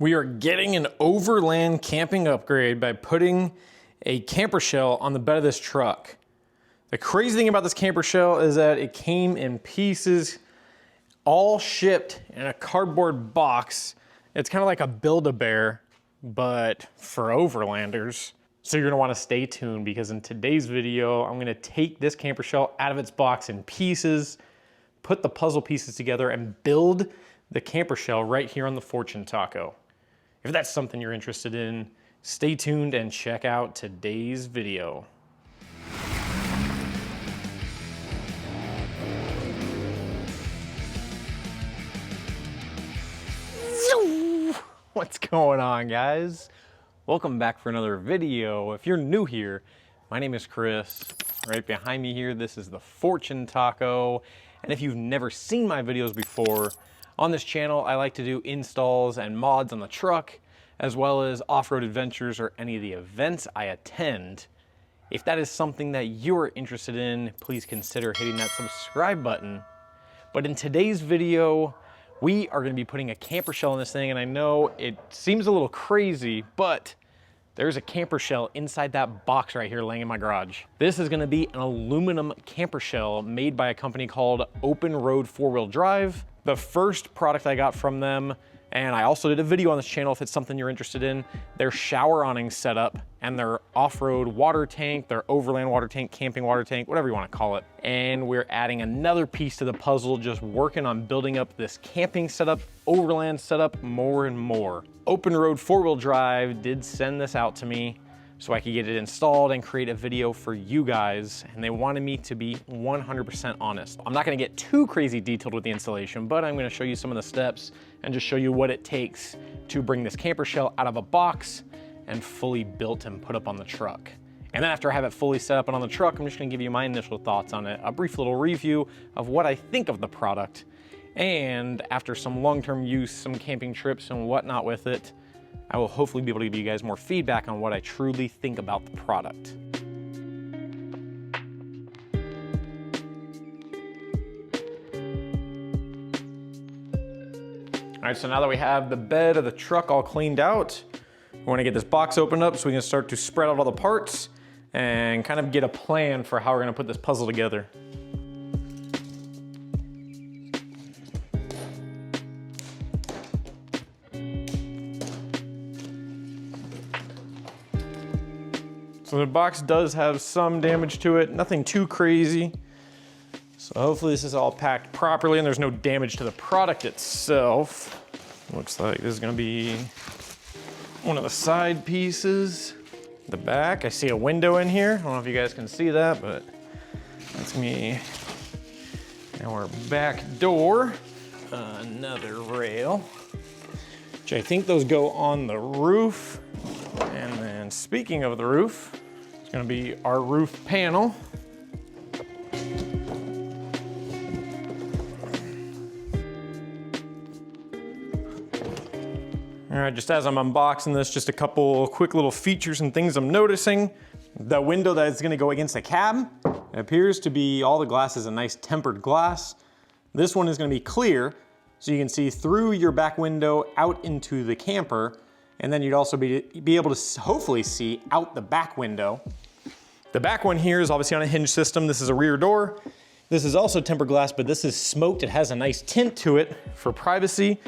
We are getting an overland camping upgrade by putting a camper shell on the bed of this truck. The crazy thing about this camper shell is that it came in pieces, all shipped in a cardboard box. It's kind of like a Build-A-Bear, but for overlanders. So you're gonna wanna stay tuned because in today's video, I'm gonna take this camper shell out of its box in pieces, put the puzzle pieces together and build the camper shell right here on the Fortune Taco. If that's something you're interested in, stay tuned and check out today's video. What's going on, guys? Welcome back for another video. If you're new here, my name is Chris. Right behind me here, this is the Fortune Taco. And if you've never seen my videos before, on this channel, I like to do installs and mods on the truck, as well as off-road adventures or any of the events I attend. If that is something that you're interested in, please consider hitting that subscribe button. But in today's video, we are gonna be putting a camper shell in this thing, and I know it seems a little crazy, but there's a camper shell inside that box right here laying in my garage. This is gonna be an aluminum camper shell made by a company called OpenRoad 4WD. The first product I got from them, and I also did a video on this channel if it's something you're interested in, their shower awning setup and their off-road water tank, their overland water tank, camping water tank, whatever you want to call it. And we're adding another piece to the puzzle, just working on building up this camping setup, overland setup more and more. OpenRoad 4WD did send this out to me so I could get it installed and create a video for you guys. And they wanted me to be 100% honest. I'm not gonna get too crazy detailed with the installation, but I'm gonna show you some of the steps and just show you what it takes to bring this camper shell out of a box and fully built and put up on the truck. And then after I have it fully set up and on the truck, I'm just gonna give you my initial thoughts on it, a brief little review of what I think of the product. And after some long-term use, some camping trips and whatnot with it, I will hopefully be able to give you guys more feedback on what I truly think about the product. All right, so now that we have the bed of the truck all cleaned out, we want to get this box opened up so we can start to spread out all the parts and kind of get a plan for how we're going to put this puzzle together. So the box does have some damage to it, nothing too crazy. So hopefully this is all packed properly and there's no damage to the product itself. Looks like this is gonna be one of the side pieces. The back, I see a window in here. I don't know if you guys can see that, but that's me. Our back door. Another rail, which I think those go on the roof. And then speaking of the roof, it's gonna be our roof panel. All right, just as I'm unboxing this, just a couple quick little features and things I'm noticing. The window that is gonna go against the cab, it appears to be, all the glass is a nice tempered glass. This one is gonna be clear, so you can see through your back window out into the camper. And then you'd also be able to hopefully see out the back window. The back one here is obviously on a hinge system. This is a rear door. This is also tempered glass, but this is smoked. It has a nice tint to it for privacy,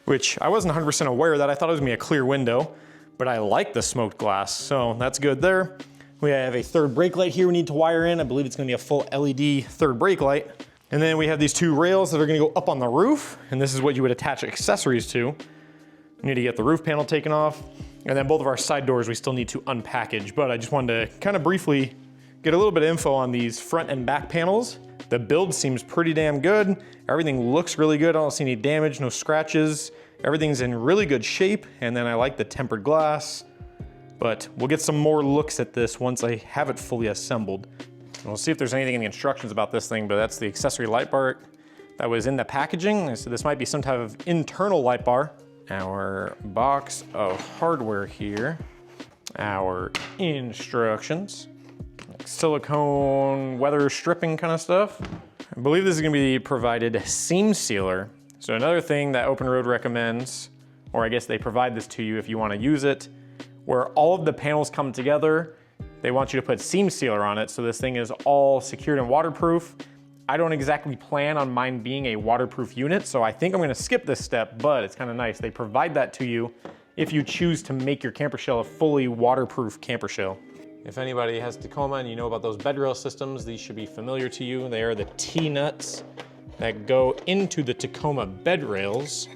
which I wasn't 100% aware of that. I thought it was gonna be a clear window, but I like the smoked glass, so that's good there. We have a third brake light here we need to wire in. I believe it's gonna be a full LED third brake light. And then we have these two rails that are gonna go up on the roof, and this is what you would attach accessories to. We need to get the roof panel taken off, and then both of our side doors we still need to unpackage, but I just wanted to kind of briefly get a little bit of info on these front and back panels. The build seems pretty damn good. Everything looks really good. I don't see any damage, no scratches. Everything's in really good shape, and then I like the tempered glass, but we'll get some more looks at this once I have it fully assembled. And we'll see if there's anything in the instructions about this thing, but that's the accessory light bar that was in the packaging. So this might be some type of internal light bar. Our box of hardware here, our instructions, silicone weather stripping kind of stuff. I believe this is gonna be provided seam sealer. So another thing that OpenRoad recommends or I guess they provide this to you if you want to use it, where all of the panels come together. They want you to put seam sealer on it, so this thing is all secured and waterproof. I don't exactly plan on mine being a waterproof unit, so I think I'm gonna skip this step, but it's kind of nice. They provide that to you if you choose to make your camper shell a fully waterproof camper shell. If anybody has Tacoma and you know about those bed rail systems, these should be familiar to you. They are the T-nuts that go into the Tacoma bed rails.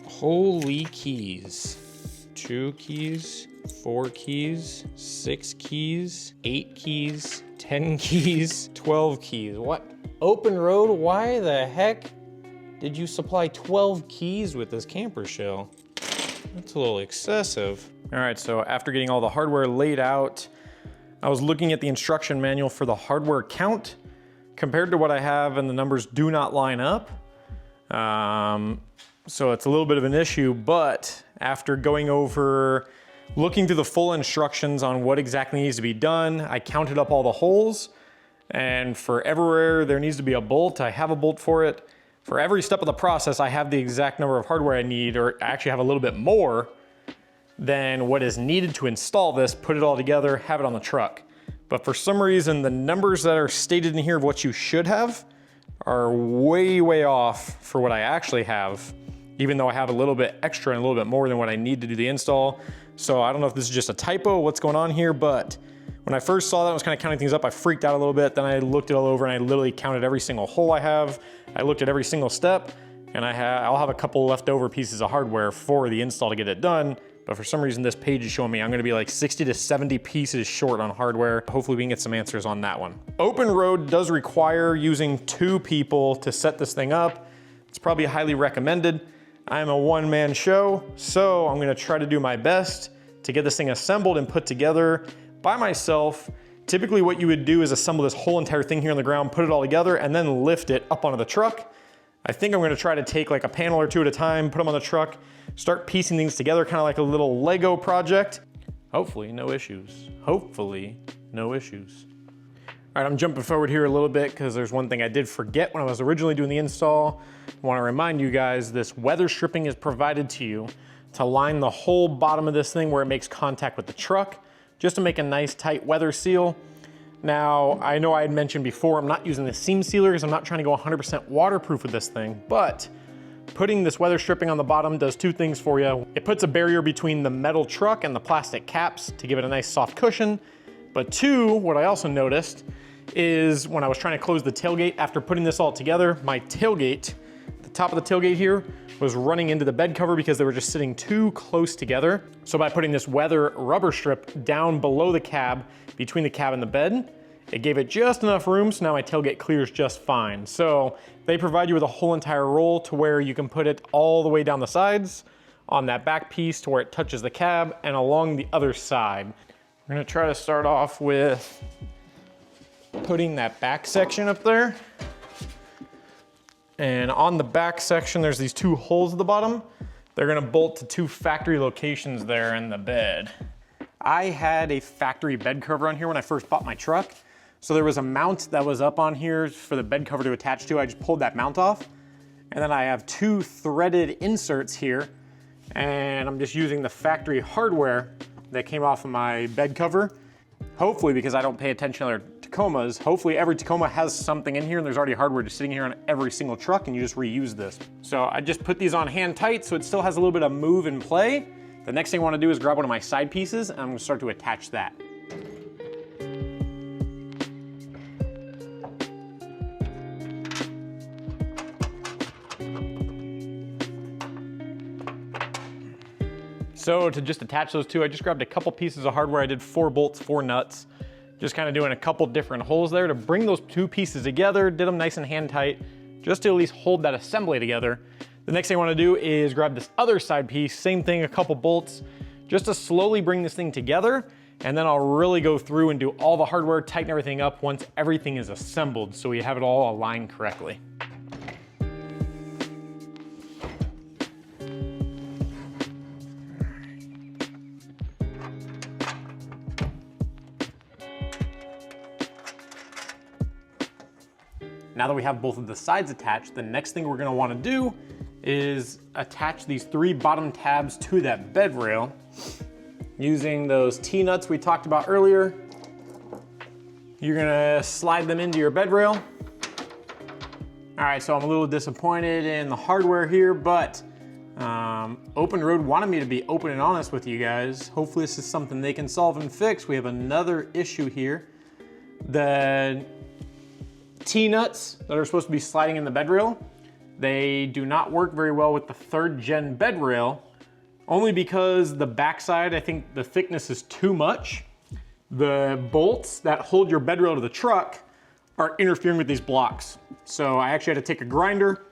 Holy keys. 2 keys, 4 keys, 6 keys, 8 keys, 10 keys, 12 keys. What? OpenRoad, why the heck did you supply 12 keys with this camper shell? That's a little excessive. All right, so after getting all the hardware laid out, I was looking at the instruction manual for the hardware count compared to what I have, and the numbers do not line up. So it's a little bit of an issue, but after going over, looking through the full instructions on what exactly needs to be done, I counted up all the holes, and for everywhere there needs to be a bolt, I have a bolt for it. For every step of the process, I have the exact number of hardware I need, or I actually have a little bit more than what is needed to install this, put it all together, have it on the truck. But for some reason, the numbers that are stated in here of what you should have are way, way off for what I actually have, even though I have a little bit extra and a little bit more than what I need to do the install. So I don't know if this is just a typo, what's going on here, but when I first saw that, I was kind of counting things up, I freaked out a little bit. Then I looked it all over and I literally counted every single hole I have. I looked at every single step, and I'll have a couple leftover pieces of hardware for the install to get it done. But for some reason, this page is showing me I'm gonna be like 60 to 70 pieces short on hardware. Hopefully we can get some answers on that one. OpenRoad does require using 2 people to set this thing up. It's probably highly recommended. I'm a one-man show, so I'm gonna try to do my best to get this thing assembled and put together by myself. Typically what you would do is assemble this whole entire thing here on the ground, put it all together, and then lift it up onto the truck. I think I'm gonna try to take like a panel or 2 at a time, put them on the truck, start piecing things together, kind of like a little Lego project. Hopefully no issues. Hopefully no issues. All right, I'm jumping forward here a little bit because there's one thing I did forget when I was originally doing the install. I want to remind you guys, this weather stripping is provided to you to line the whole bottom of this thing where it makes contact with the truck, just to make a nice tight weather seal. Now, I know I had mentioned before, I'm not using the seam sealer because I'm not trying to go 100% waterproof with this thing, but putting this weather stripping on the bottom does 2 things for you. It puts a barrier between the metal truck and the plastic caps to give it a nice soft cushion. But 2, what I also noticed is when I was trying to close the tailgate after putting this all together, my tailgate, the top of the tailgate here, was running into the bed cover because they were just sitting too close together. So by putting this weather rubber strip down below the cab, between the cab and the bed, it gave it just enough room, so now my tailgate clears just fine. So they provide you with a whole entire roll to where you can put it all the way down the sides on that back piece to where it touches the cab and along the other side. We're gonna try to start off with putting that back section up there. And on the back section, there's these 2 holes at the bottom. They're gonna bolt to 2 factory locations there in the bed. I had a factory bed cover on here when I first bought my truck. So there was a mount that was up on here for the bed cover to attach to. I just pulled that mount off. And then I have 2 threaded inserts here. And I'm just using the factory hardware that came off of my bed cover. Hopefully, because I don't pay attention to other Tacomas, hopefully every Tacoma has something in here and there's already hardware just sitting here on every single truck and you just reuse this. So I just put these on hand tight so it still has a little bit of move and play. The next thing I want to do is grab one of my side pieces and I'm going to start to attach that. So to just attach those 2, I just grabbed a couple pieces of hardware. I did 4 bolts, 4 nuts, just kind of doing a couple different holes there to bring those 2 pieces together, did them nice and hand tight, just to at least hold that assembly together. The next thing I want to do is grab this other side piece, same thing, a couple bolts, just to slowly bring this thing together, and then I'll really go through and do all the hardware, tighten everything up once everything is assembled so we have it all aligned correctly. Now that we have both of the sides attached, the next thing we're gonna wanna do is attach these 3 bottom tabs to that bed rail using those T-nuts we talked about earlier. You're gonna slide them into your bed rail. All right, so I'm a little disappointed in the hardware here, but OpenRoad wanted me to be open and honest with you guys. Hopefully this is something they can solve and fix. We have another issue here. The T-nuts that are supposed to be sliding in the bed rail, they do not work very well with the 3rd gen bed rail, only because the backside, I think the thickness is too much. The bolts that hold your bed rail to the truck are interfering with these blocks. So I actually had to take a grinder.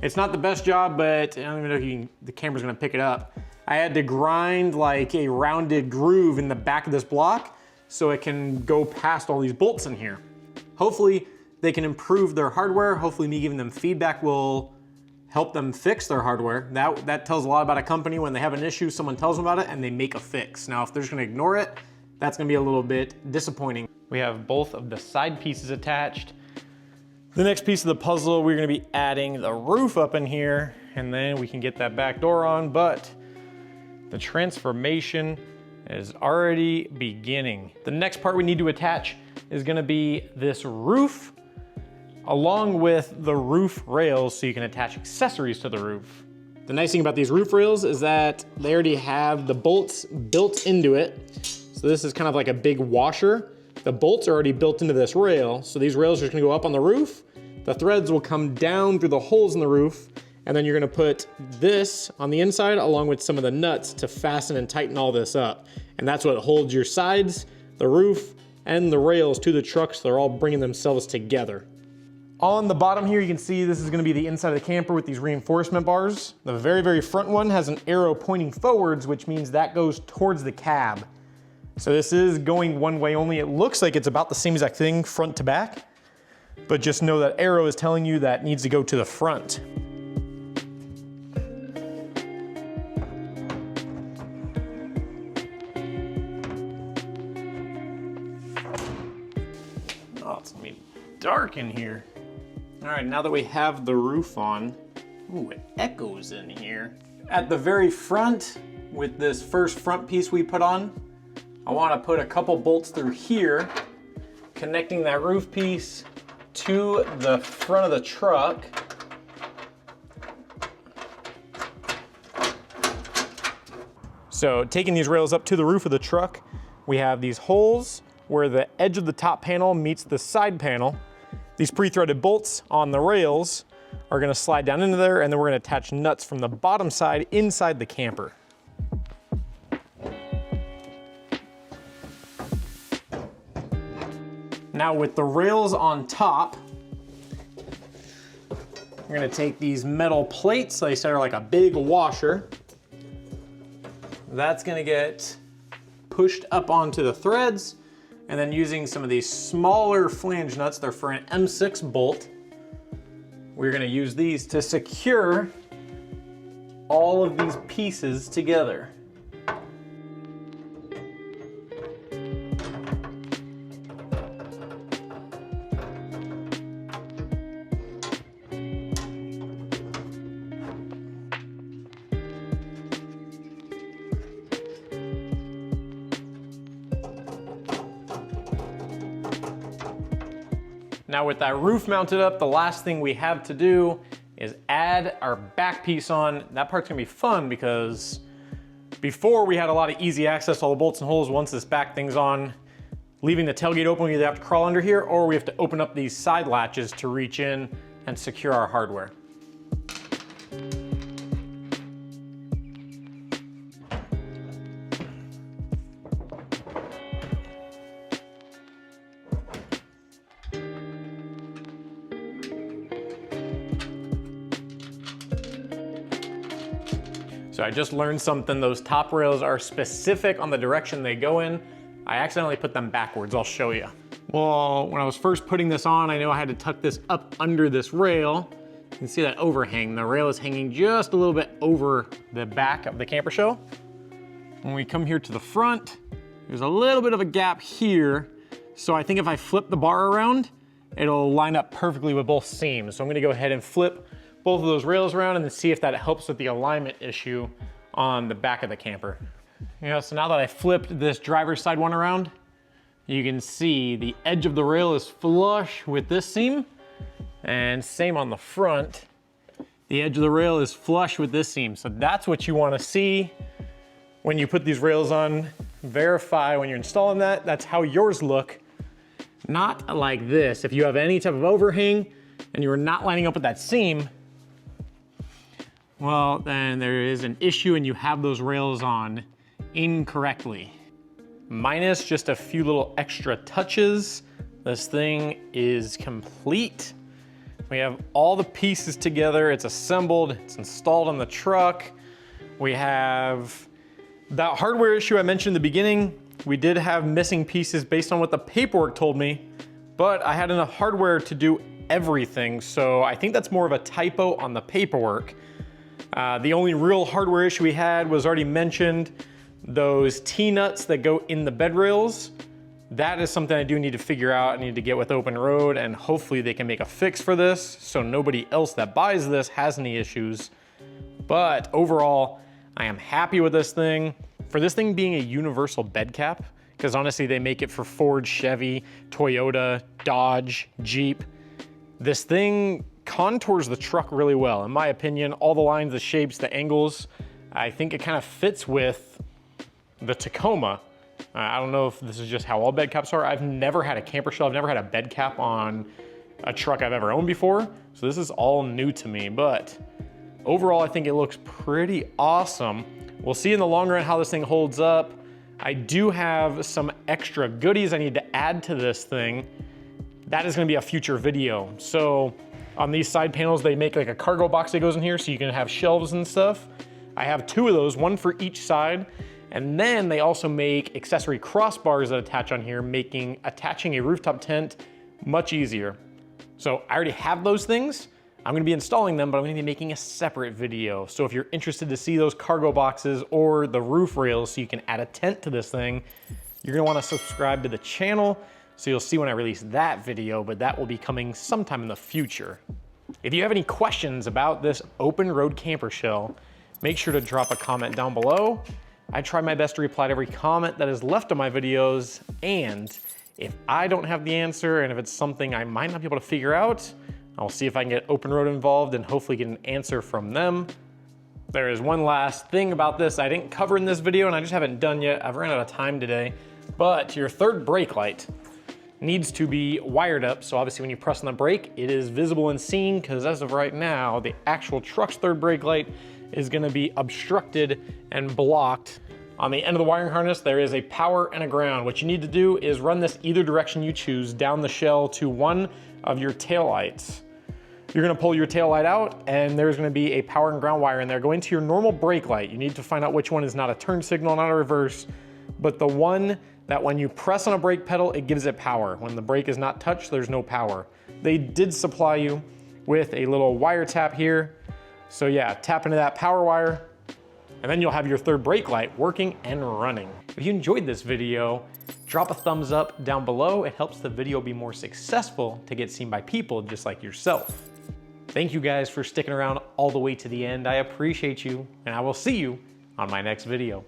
It's not the best job, but I don't even know if the camera's gonna pick it up. I had to grind like a rounded groove in the back of this block so it can go past all these bolts in here. Hopefully they can improve their hardware. Hopefully me giving them feedback will help them fix their hardware. That tells a lot about a company. When they have an issue, someone tells them about it and they make a fix. Now, if they're just gonna ignore it, that's gonna be a little bit disappointing. We have both of the side pieces attached. The next piece of the puzzle, we're gonna be adding the roof up in here, and then we can get that back door on, but the transformation is already beginning. The next part we need to attach is gonna be this roof, along with the roof rails, so you can attach accessories to the roof. The nice thing about these roof rails is that they already have the bolts built into it. So this is kind of like a big washer. The bolts are already built into this rail, so these rails are just gonna go up on the roof. The threads will come down through the holes in the roof, and then you're gonna put this on the inside along with some of the nuts to fasten and tighten all this up. And that's what holds your sides, the roof, and the rails to the truck, so they're all bringing themselves together. On the bottom here, you can see this is gonna be the inside of the camper with these reinforcement bars. The very, very front one has an arrow pointing forwards, which means that goes towards the cab. So this is going one way only. It looks like it's about the same exact thing front to back, but just know that arrow is telling you that needs to go to the front. Oh, it's gonna be dark in here. All right, now that we have the roof on, ooh, it echoes in here. At the very front, with this first front piece we put on, I wanna put a couple bolts through here, connecting that roof piece to the front of the truck. So taking these rails up to the roof of the truck, we have these holes where the edge of the top panel meets the side panel. These pre-threaded bolts on the rails are gonna slide down into there, and then we're gonna attach nuts from the bottom side inside the camper. Now with the rails on top, we're gonna take these metal plates, like I said, are like a big washer. That's gonna get pushed up onto the threads, and then using some of these smaller flange nuts, they're for an M6 bolt, we're gonna use these to secure all of these pieces together. Now with that roof mounted up, the last thing we have to do is add our back piece on. That part's gonna be fun because before we had a lot of easy access to all the bolts and holes. Once this back thing's on, leaving the tailgate open, we either have to crawl under here or we have to open up these side latches to reach in and secure our hardware. So I just learned something. Those top rails are specific on the direction they go in. I accidentally put them backwards. I'll show you. Well, when I was first putting this on, I know I had to tuck this up under this rail. You can see that overhang. The rail is hanging just a little bit over the back of the camper shell. When we come here to the front, there's a little bit of a gap here. So I think if I flip the bar around, it'll line up perfectly with both seams. So I'm gonna go ahead and flip both of those rails around and then see if that helps with the alignment issue on the back of the camper. You know, so now that I flipped this driver's side one around, you can see the edge of the rail is flush with this seam, and same on the front. The edge of the rail is flush with this seam. So that's what you want to see when you put these rails on. Verify when you're installing that, that's how yours look. Not like this. If you have any type of overhang and you're not lining up with that seam, well, then there is an issue and you have those rails on incorrectly. Minus just a few little extra touches, this thing is complete. We have all the pieces together, it's assembled, it's installed on the truck. We have that hardware issue I mentioned in the beginning. We did have missing pieces based on what the paperwork told me, but I had enough hardware to do everything, so I think that's more of a typo on the paperwork. The only real hardware issue we had was already mentioned, those T-nuts that go in the bed rails. That is something I do need to figure out. I need to get with OpenRoad and hopefully they can make a fix for this so nobody else that buys this has any issues. But overall, I am happy with this thing. For this thing being a universal bed cap, because honestly they make it for Ford, Chevy, Toyota, Dodge, Jeep. This thing contours the truck really well. In my opinion, all the lines, the shapes, the angles, I think it kind of fits with the Tacoma. I don't know if this is just how all bed caps are. I've never had a camper shell. I've never had a bed cap on a truck I've ever owned before. So this is all new to me, but overall, I think it looks pretty awesome. We'll see in the long run how this thing holds up. I do have some extra goodies I need to add to this thing. That is gonna be a future video. So on these side panels, they make like a cargo box that goes in here so you can have shelves and stuff. I have two of those, one for each side. And then they also make accessory crossbars that attach on here, making attaching a rooftop tent much easier. So I already have those things. I'm gonna be installing them, but I'm gonna be making a separate video. So if you're interested to see those cargo boxes or the roof rails so you can add a tent to this thing, you're gonna wanna subscribe to the channel so you'll see when I release that video, but that will be coming sometime in the future. If you have any questions about this OpenRoad camper shell, make sure to drop a comment down below. I try my best to reply to every comment that is left on my videos, and if I don't have the answer and if it's something I might not be able to figure out, I'll see if I can get OpenRoad involved and hopefully get an answer from them. There is one last thing about this I didn't cover in this video and I just haven't done yet. I've run out of time today, but your third brake light needs to be wired up. So obviously when you press on the brake, it is visible and seen, because as of right now, the actual truck's third brake light is gonna be obstructed and blocked. On the end of the wiring harness, there is a power and a ground. What you need to do is run this either direction you choose down the shell to one of your taillights. You're gonna pull your taillight out and there's gonna be a power and ground wire in there going to your normal brake light. You need to find out which one is not a turn signal, not a reverse, but the one that when you press on a brake pedal, it gives it power. When the brake is not touched, there's no power. They did supply you with a little wire tap here. So yeah, tap into that power wire, and then you'll have your third brake light working and running. If you enjoyed this video, drop a thumbs up down below. It helps the video be more successful to get seen by people just like yourself. Thank you guys for sticking around all the way to the end. I appreciate you, and I will see you on my next video.